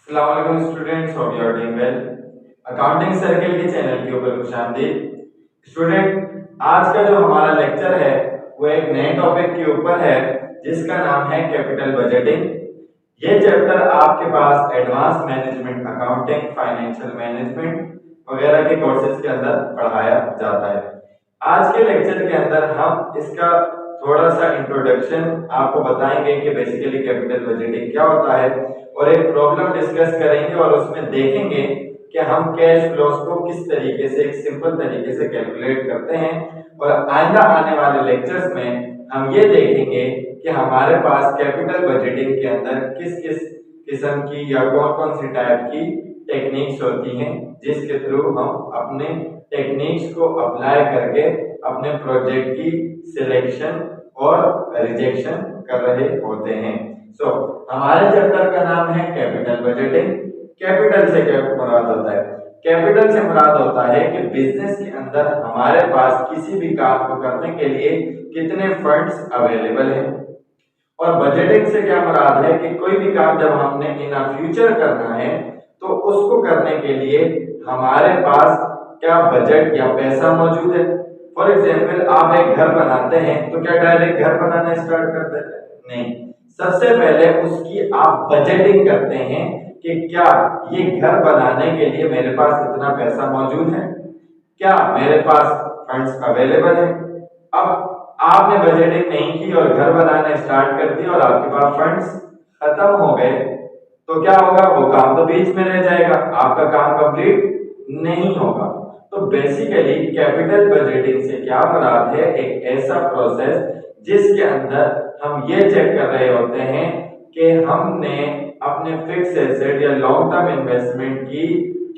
अस्सलाम students, hope you are doing well. Accounting circle के channel के ऊपर खुशामदीद। स्टूडेंट, आज का जो हमारा लेक्चर है वो एक नए टॉपिक के ऊपर है जिसका नाम है कैपिटल बजटिंग। ये चैप्टर आपके पास advance management accounting, financial management वगैरह के कोर्सेज के अंदर पढ़ाया जाता है। आज के लेक्चर के अंदर हम इसका थोड़ा सा इंट्रोडक्शन आपको बताएंगे कि बेसिकली कैपिटल बजटिंग क्या होता है, और एक प्रॉब्लम डिस्कस करेंगे और उसमें देखेंगे कि हम कैश फ्लोस को किस तरीके से एक सिंपल तरीके से कैलकुलेट करते हैं। और आइंदा आने वाले लेक्चर्स में हम ये देखेंगे कि हमारे पास कैपिटल बजटिंग के अंदर किस किस किस्म की या कौन कौन सी टाइप की टेक्निक्स होती हैं जिसके थ्रू हम अपने टेक्निक्स को अप्लाई करके अपने प्रोजेक्ट की सिलेक्शन और रिजेक्शन कर रहे होते हैं। हमारे चैप्टर का नाम है कैपिटल बजटिंग। कैपिटल से क्या मुराद होता है? कैपिटल से मुराद होता है कि बिजनेस के अंदर हमारे पास किसी भी काम को करने के लिए कितने फंड्स अवेलेबल हैं। और बजटिंग से क्या मुराद है कि कोई भी काम जब हमने इन फ्यूचर करना है तो उसको करने के लिए हमारे पास क्या बजट या पैसा मौजूद है। फॉर एग्जाम्पल, आप एक घर बनाते हैं तो क्या डायरेक्ट घर बनाना स्टार्ट कर देते हैं? नहीं, सबसे पहले उसकी आप बजटिंग करते हैं कि क्या ये घर बनाने के लिए मेरे पास इतना पैसा मौजूद है, क्या मेरे पास फंड्स अवेलेबल है। अब आपने बजटिंग नहीं की और घर बनाना स्टार्ट कर दिया और आपके पास फंड्स खत्म हो गए, तो क्या होगा? वो काम तो बीच में रह जाएगा, आपका काम कंप्लीट नहीं होगा। तो बेसिकली कैपिटल बजटिंग से क्या मुराद है? एक ऐसा प्रोसेस जिसके अंदर हम ये चेक कर रहे होते हैं कि हमने अपने फिक्स एसेट या लॉन्ग टर्म इन्वेस्टमेंट की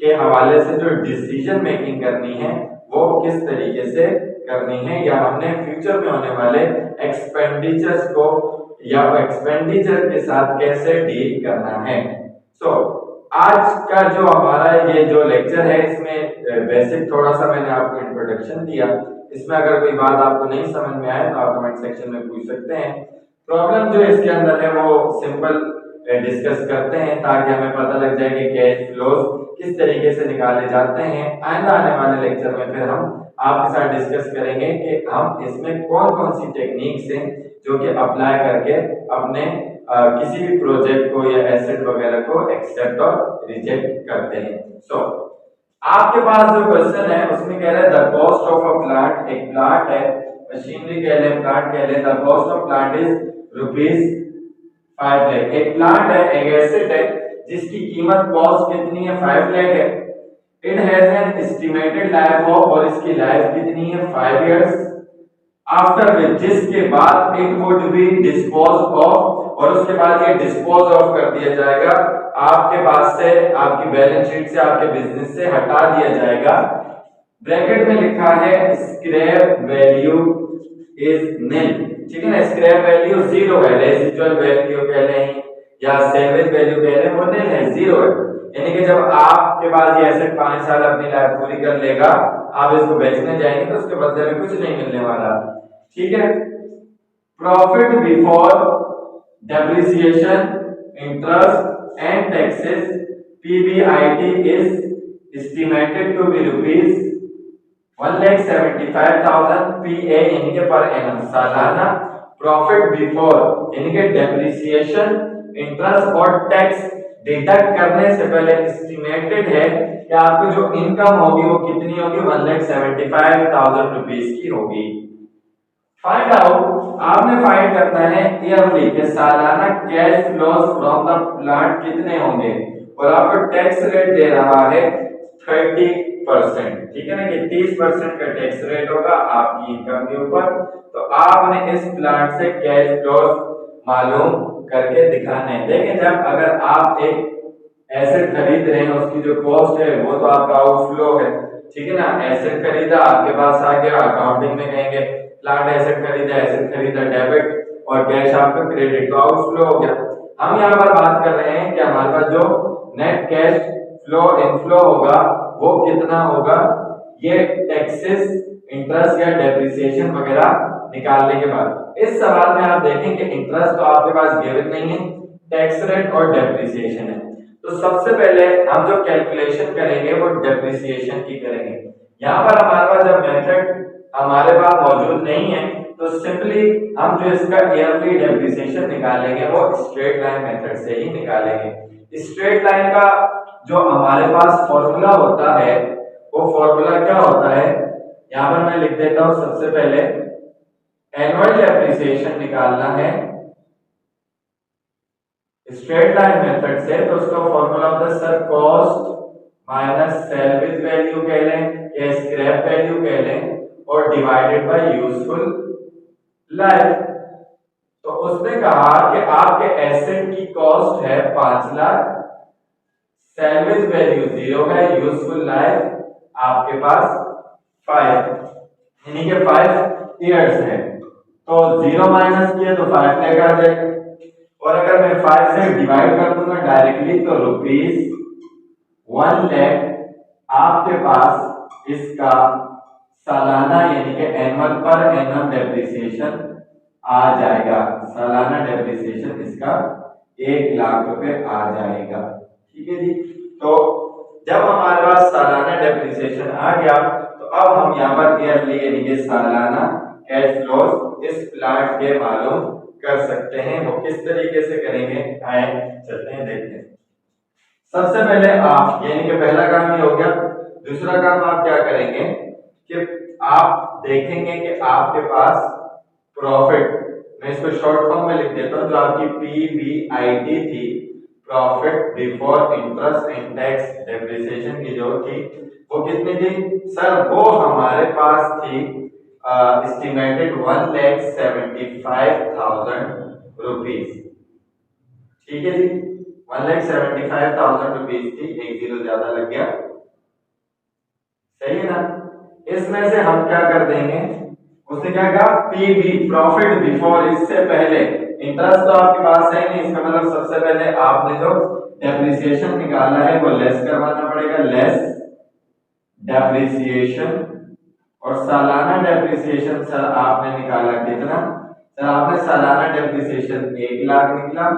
के हवाले से जो डिसीजन मेकिंग करनी है वो किस तरीके से करनी है, या हमने फ्यूचर में होने वाले एक्सपेंडिचर्स को या एक्सपेंडिचर के साथ कैसे डील करना है। आज का जो हमारा ये जो लेक्चर है इसमें बेसिक थोड़ा सा मैंने आपको इंट्रोडक्शन दिया। इसमें अगर कोई बात आपको नहीं समझ में आए तो आप कमेंट सेक्शन में पूछ सकते हैं। प्रॉब्लम जो इसके अंदर है वो सिंपल डिस्कस करते हैं ताकि हमें पता लग जाए कि कैश फ्लोज किस तरीके से निकाले जाते हैं। आइंदा आने वाले लेक्चर में फिर हम आपके साथ डिस्कस करेंगे कि हम इसमें कौन कौन सी टेक्निक्स हैं जो कि अप्लाई करके अपने किसी भी प्रोजेक्ट को या एसेट वगैरह को एक्सेप्ट और रिजेक्ट करते हैं। आपके पास जो क्वेश्चन है उसमें कह रहा है the cost of a plant, एक प्लांट है, मशीनरी कह ले, प्लांट कह ले, the cost of plant is ₹5 lakh. एक प्लांट है, एक एसेट है जिसकी कीमत कॉस्ट कितनी है? 5 लाख है। It has an estimated life of, और इसकी लाइफ कितनी है? 5 इयर्स। आफ्टर विच, जिसके बाद it would be dispose of, और उसके बाद ये डिस्पोज ऑफ कर दिया जाएगा, आपके पास से, आपकी बैलेंस शीट से, आपके बिजनेस से हटा दिया जाएगा। ब्रैकेट में लिखा है स्क्रैप वैल्यू इज नील, ठीक है ना। स्क्रैप वैल्यू 0 है, रेसिडुअल वैल्यू कह लें या सेल्वेज वैल्यू कह लें, वो नील है, 0 है। यानी कि जब आपके पास ये एसेट 5 साल अपनी लाइफ पूरी कर लेगा, आप इसको बेचने जाएंगे तो उसके बदले में कुछ नहीं मिलने वाला, ठीक है। Profit before depreciation, interest and taxes, PBIT is estimated to be ₹1,75,000 PA यानी कि पर एनम, सालाना। प्रॉफिट बिफोर यानी कि डेप्रिसिएशन, इंटरेस्ट और टैक्स डिडक्ट करने से पहले एस्टिमेटेड है कि आपकी जो इनकम होगी वो कितनी होगी? ₹1,75,000 की होगी। फाइंड आउट, आपने फाइंड करना है ईयरली के सालाना cash flows from the plant कितने होंगे, और आपको टैक्स रेट दे रहा है 30%, ठीक है ना, कि 30% का टैक्स रेट होगा आपकी इनकम के ऊपर। तो आपने इस प्लांट से कैश फ्लोज मालूम करके दिखाने हैं। देखें, जब अगर आप एक एसेट खरीद रहे हैं उसकी जो कॉस्ट है वो तो आपका आउटफ्लो है, ठीक है ना। एसेट खरीदा, आपके पास आ गया, अकाउंटिंग में कहेंगे प्लांट एसेट खरीदा डेबिट, और कैश आपका क्रेडिट, तो आउटफ्लो हो गया। हम यहाँ पर बात कर रहे हैं कि हमारे पास जो नेट कैश फ्लो इनफ्लो होगा वो कितना होगा, ये टैक्सेस, इंटरेस्ट या डेप्रिसिएशन वगैरह निकालने के बाद। इस सवाल में आप देखें कि इंटरेस्ट तो आपके पास गिवन नहीं है, टैक्स रेट और डेप्रिसिएशन है। तो सबसे पहले हम जो कैलकुलेशन करेंगे वो डेप्रिसिएशन की करेंगे। यहाँ पर हमारे पास जब मेथड हमारे पास मौजूद नहीं है तो सिंपली हम जो इसका ईयरली डेप्रिसिएशन निकालेंगे वो स्ट्रेट लाइन मेथड से ही निकालेंगे। स्ट्रेट लाइन का जो हमारे पास फॉर्मूला होता है वो फॉर्मूला क्या होता है, यहाँ पर मैं लिख देता हूं। सबसे पहले एनुअल डेप्रिसिएशन निकालना है स्ट्रेट लाइन मेथड से, तो उसका फॉर्मूला होता है sir cost minus salvage value कह लें या स्क्रैप वैल्यू कह लें और डिवाइडेड बाय यूजफुल लाइफ। तो उसने कहा कि आपके एसेट की कॉस्ट है 5 लाख, सैलवेज वैल्यू 0 है, यूजफुल लाइफ आपके पास 5 यानी कि 5 इयर्स है। तो 0 माइनस किया तो 5 लेकर आ जाएगा और अगर मैं 5 से डिवाइड कर दूंगा डायरेक्टली तो ₹1 लाख आपके पास इसका सालाना यानी कि एनुअल पर एनम डेप्रिसिएशन आ जाएगा। सालाना डेप्रिसिएशन इसका 1 लाख रुपए आ जाएगा। ठीक है जी। तो जब हमारे पास सालाना डेप्रिसिएशन आ गया तो अब हम यहाँ पर ईयरली यानी कि सालाना कैश फ्लोज इस प्लांट के मालूम कर सकते हैं। वो किस तरीके से करेंगे आए चलते हैं देखते हैं। सबसे पहले आप यानी कि पहला काम ये हो गया। दूसरा काम आप क्या करेंगे कि आप देखेंगे कि आपके पास प्रॉफिट, मैं इसको शॉर्ट फॉर्म में लिख देता हूं, जो आपकी पीबीआईटी थी, profit before interest and tax depreciation की जो थी वो कितनी थी सर, वो हमारे पास थी एस्टिमेटेड 1,75,000 रुपीज। ठीक है जी, 1,75,000 रुपीज थी, एक जीरो ज्यादा लग गया, सही है ना। इसमें से हम क्या कर देंगे, उसने क्या कहा पीबी प्रॉफिट बिफोर, इससे पहले इंटरेस्ट तो आपके पास है नहीं, इसका मतलब सबसे पहले आपने जो डेप्रिसिएशन निकाला है वो लेस करवाना पड़ेगा, लेस डेप्रिसिएशन। और सालाना डेप्रिसिएशन सर आपने निकाला कितना, सर आपने सालाना डेप्रिसिएशन 1 लाख निकला,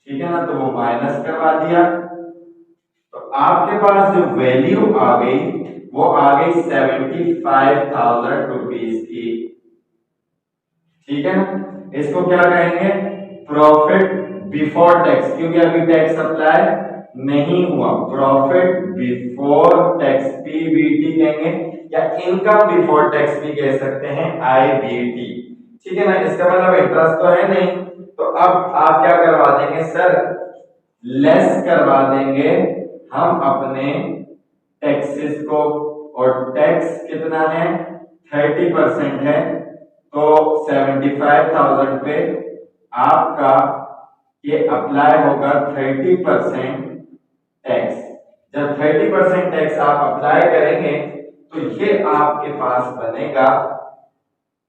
ठीक है ना, तो वो माइनस करवा दिया। तो आपके पास जो वैल्यू आ गई वो आ गई 75,000 रुपीज की। ठीक है ना, इसको क्या कहेंगे प्रॉफिट बिफोर टैक्स, क्योंकि अभी टैक्स अप्लाई नहीं हुआ। प्रॉफिट बिफोर टैक्स पीबीटी कहेंगे या इनकम बिफोर टैक्स भी कह सकते हैं आईबीटी। ठीक है ना, इसका मतलब इंटरेस्ट तो है नहीं, तो अब आप क्या करवा देंगे सर, लेस करवा देंगे हम अपने टैक्सेस को, और टैक्स कितना है 30% है, तो 75,000 पे आपका ये अप्लाई होगा 30% टैक्स। जब 30% टैक्स आप अप्लाई करेंगे तो ये आपके पास बनेगा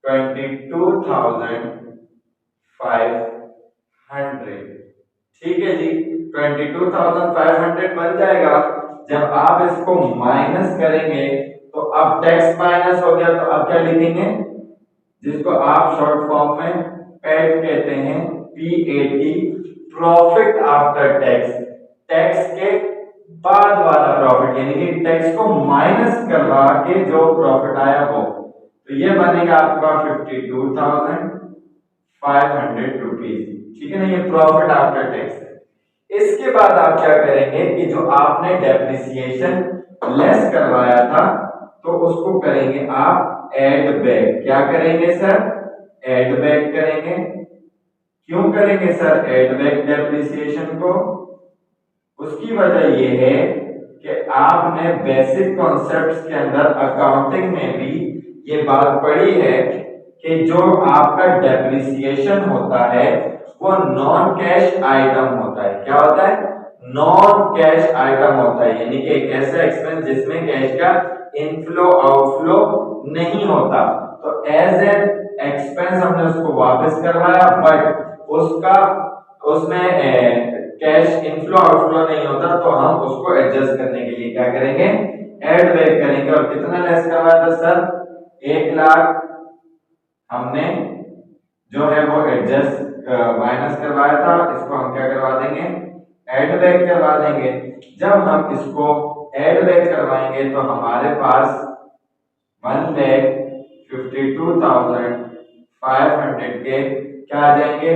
22,500। ठीक है जी, 22,500 बन जाएगा। जब आप इसको माइनस करेंगे तो अब टैक्स माइनस हो गया, तो अब क्या लिखेंगे, जिसको आप शॉर्ट फॉर्म में पैट कहते हैं, PAT, profit after tax, tax के बाद वाला प्रॉफिट, यानी कि टैक्स को माइनस करवा के जो प्रॉफिट आया वो, तो ये बनेगा आपका 52,500 रुपीज। ठीक है ना, ये प्रॉफिट आफ्टर टैक्स है। इसके बाद आप क्या करेंगे कि जो आपने डेप्रिसिएशन लेस करवाया था तो उसको करेंगे आप एड बैक। क्या करेंगे सर, एड बैक करेंगे। क्यों करेंगे सर एड बैक डेप्रिसिएशन को, उसकी वजह यह है कि आपने बेसिक कॉन्सेप्ट्स के अंदर अकाउंटिंग में भी ये बात पढ़ी है कि जो आपका डेप्रिसिएशन होता है वो नॉन कैश आइटम होता है। क्या होता है, नॉन कैश आइटम होता है, यानी कि एक ऐसा एक्सपेंस जिसमें कैश का इनफ्लो आउटफ्लो नहीं होता। तो एज एन एक्सपेंस हमने उसको वापस करवाया, बट उसमें कैश इनफ्लो आउटफ्लो नहीं होता, तो हम उसको एडजस्ट करने के लिए क्या करेंगे, एड बैक करेंगे। और कितना लेस करवाया था सर, 1 लाख हमने जो है वो एडजस्ट माइनस करवाया था, इसको हम क्या करवा देंगे ऐड बैक करवा देंगे। जब हम इसको ऐड बैक करवाएंगे तो हमारे पास 1,52,500 के क्या आ जाएंगे,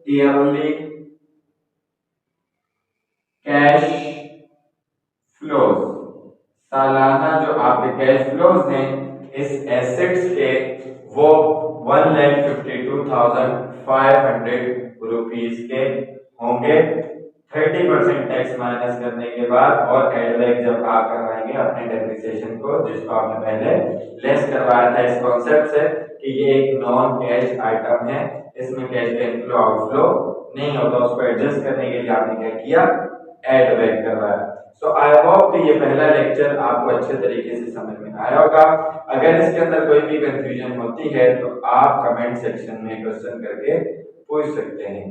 ईयरली कैश फ्लोज, सालाना जो आपके कैश फ्लोज हैं इस एसेट्स के वो 1,52,500 रुपीज के होंगे 30% टैक्स माइनस करने के बाद, और एड बैक जब आप करवाएंगे अपने डेप्रिसिएशन को जिसको आपने पहले लेस करवाया था इस कॉन्सेप्ट से कि ये एक नॉन कैश आइटम है, इसमें कैश का इनफ्लो आउटफ्लो नहीं होता, उसको एडजस्ट करने के लिए आपने क्या किया, ऐड बैक करवाया। सो आई होप कि ये पहला लेक्चर आपको अच्छे तरीके से समझ में आया होगा। अगर इसके अंदर कोई भी कंफ्यूजन होती है तो आप कमेंट सेक्शन में क्वेश्चन करके पूछ सकते हैं।